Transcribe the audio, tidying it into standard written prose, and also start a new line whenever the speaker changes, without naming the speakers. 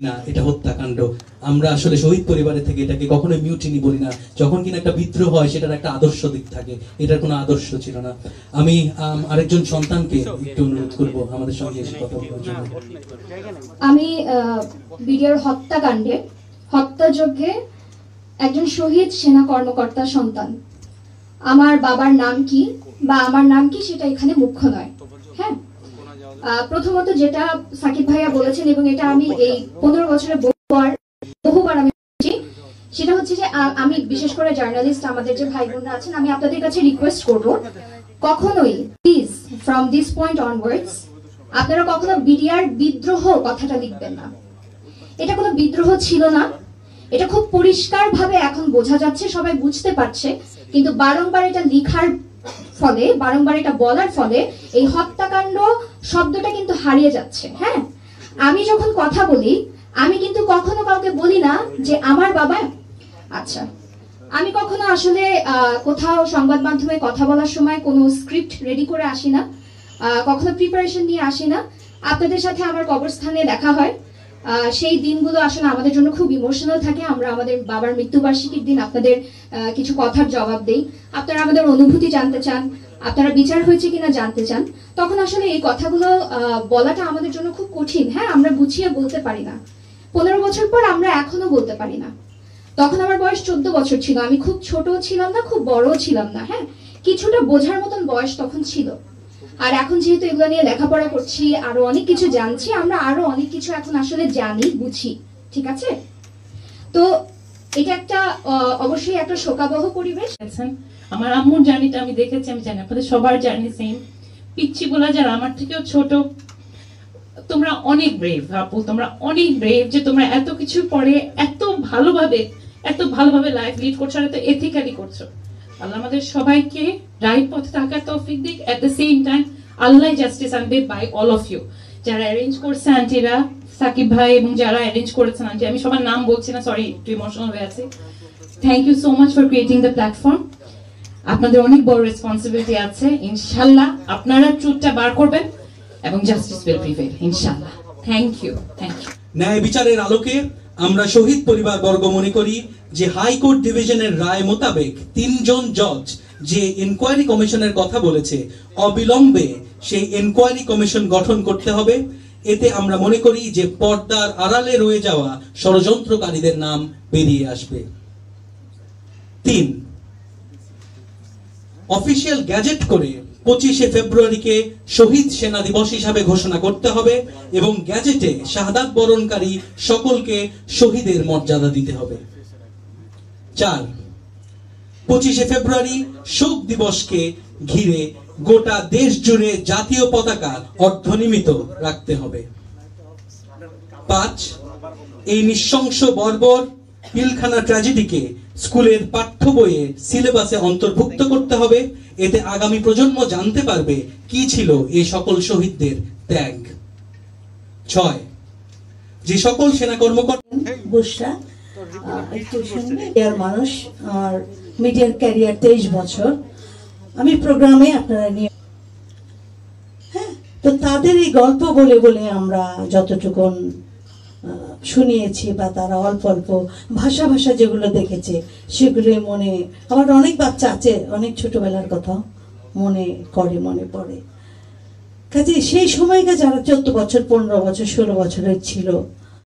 না, এটা হত্যাকাণ্ড। আমরা আসলে শহীদ পরিবারের থেকে এটাকে কখনোই মিউটিনি বলি না। যখন কিনা একটা বিদ্রোহ হয় সেটার একটা আদর্শ দিক থাকে, এটার কোনো আদর্শ ছিল না। আমি আরেকজন সন্তানকে একটু অনুরোধ করব আমাদের সঙ্গে এসে কথা বলার জন্য।
আমি বিডিআর হত্যাকাণ্ডে হত্যাযজ্ঞে একজন শহীদ সেনা কর্মকর্তার সন্তান। আমার বাবার নাম কি বা আমার নাম কি সেটা এখানে মুখ্য নয়। হ্যাঁ, প্রথমত যেটা সাকিব ভাইয়া বলেছেন এবং এটা আমি এই 15 বছরে বহুবার আমি বলছি, সেটা হচ্ছে যে আমি বিশেষ করে জার্নালিস্ট আমাদের যে ভাই বোনরা আছেন, আমি আপনাদের কাছে রিকোয়েস্ট করব, কখনোই please from this point onwards আপনারা কখনো বিডিআর বিদ্রোহ কথাটা লিখবেন না। এটা কোনো বিদ্রোহ ছিল না, এটা খুব পরিষ্কার ভাবে এখন বোঝা যাচ্ছে, সবাই বুঝতে পারছে, কিন্তু বারংবার এটা লিখার ফলে, বারংবার এটা বলার ফলে এই হত্যাকাণ্ড শব্দটা কিন্তু হারিয়ে যাচ্ছে। হ্যাঁ, আমি যখন কথা বলি আমি কিন্তু কখনো কাউকে বলি না যে আমার বাবা। আচ্ছা, আমি কখনো আসলে কোথাও সংবাদ মাধ্যমে কথা বলার সময় কোনো স্ক্রিপ্ট রেডি করে আসি না, কখনো প্রিপারেশন নিয়ে আসি না। আপনাদের সাথে আমার কবরস্থানে দেখা হয়, সেই দিনগুলো আসলে আমাদের জন্য খুব ইমোশনাল থাকে। আমরা আমাদের বাবার মৃত্যুবার্ষিকীর দিন আপনাদের কিছু কথার জবাব দেই, আপনারা আমাদের অনুভূতি জানতে চান, আপনারা বিচার হয়েছে কিনা জানতে চান। তখন আসলে এই কথাগুলো বলাটা আমাদের জন্য খুব কঠিন। হ্যাঁ, আমরা গুছিয়ে বলতে পারি না। 15 বছর পর আমরা এখনো বলতে পারি না। তখন আমার বয়স 14 বছর ছিল, আমি খুব ছোট ছিলাম না, খুব বড় ছিলাম না। হ্যাঁ, কিছুটা বোঝার মতন বয়স তখন ছিল। আর এখন যেহেতু এগুলো নিয়ে লেখাপড়া করছি, আরো অনেক কিছু জানছি, আমরা আরো অনেক কিছু এখন আসলে জানি, বুঝি। ঠিক আছে, তো এটা একটা অবশ্যই একটা শোকাবহ পরিবেশ।
আমার আম্মুর জার্নিটা আমি দেখেছি, আমি জানি আপনাদের সবার জার্নি সেম। পিচ্ছি বলা যারা আমার থেকেও ছোট, তোমরা অনেক ব্রেভ আপু, তোমরা অনেক ব্রেভ যে তোমরা এত কিছু পরে এত ভালোভাবে লাইফ লিড করছো, আর এত এথিক্যালি করছো। আল্লাহ আমাদের সবাইকে রাইট পথে থাকার তৌফিক দিক। At the same time Allah justice আনবে বাই অল অফ ইউ। যারা অ্যারেঞ্জ করছে আন্টিরা, সাকিব ভাই এবং যারা অ্যারেঞ্জ করেছেন আন্টি, আমি সবার নাম বলছি না, সরি, একটু ইমোশনাল হয়ে আছে। Thank you so much for creating the platform. আপনাদের অনেক বড় রেসপন্সিবিলিটি আছে। ইনশাল্লাহ আপনারা ট্রুথটা বার করবেন এবং জাস্টিস উইল প্রিভেল ইনশাল্লাহ। Thank you, thank you.
ন্যায় বিচারের আলোকে আমরা শহীদ পরিবার বর্গ মনে করি যে হাইকোর্ট ডিভিশনের রায় মোতাবেক 3 জন জজ যে ইনকোয়ারি কমিশনের কথা বলেছে, অবিলম্বে সেই ইনকোয়ারি কমিশন গঠন করতে হবে। এতে আমরা মনে করি যে পর্দার আড়ালে রয়ে যাওয়া ষড়যন্ত্রকারীদের নাম বেরিয়ে আসবে। 3, অফিসিয়াল গ্যাজেট করে 25শে ফেব্রুয়ারিকে শহীদ সেনা দিবস হিসাবে ঘোষণা করতে হবে এবং গ্যাজেটে শাহাদাত বরণকারী সকলকে শহীদের মর্যাদা দিতে হবে। 4, 25শে ফেব্রুয়ারি শোক দিবসকে ঘিরে গোটা দেশ জুড়ে জাতীয় পতাকা অর্ধনিমিত রাখতে হবে। 5, এই নৃশংস বর্বর পিলখানা ট্র্যাজেডিকে স্কুলের পাঠ্য বইয়ে সিলেবাসে অন্তর্ভুক্ত করতে হবে। এতে আগামী প্রজন্ম জানতে পারবে কি ছিল এই সকল শহীদদের ত্যাগ। 6, যে সকল সেনা কর্মকর্তা
মানুষ, আর মিডিয়ার ক্যারিয়ার 23 বছর, আমি প্রোগ্রামে আপনারা নিয়ে, হ্যাঁ, তো তাদের এই গল্প বলে বলে আমরা যতটুকুন শুনিয়েছি বা তারা অল্প অল্প ভাষা যেগুলো দেখেছে সেগুলো মনে, আমার অনেক বাচ্চা আছে, অনেক ছোটবেলার কথা মনে পড়ে। কাজে সেই সময়টা যারা 14 বছর 15 বছর 16 বছরের ছিল,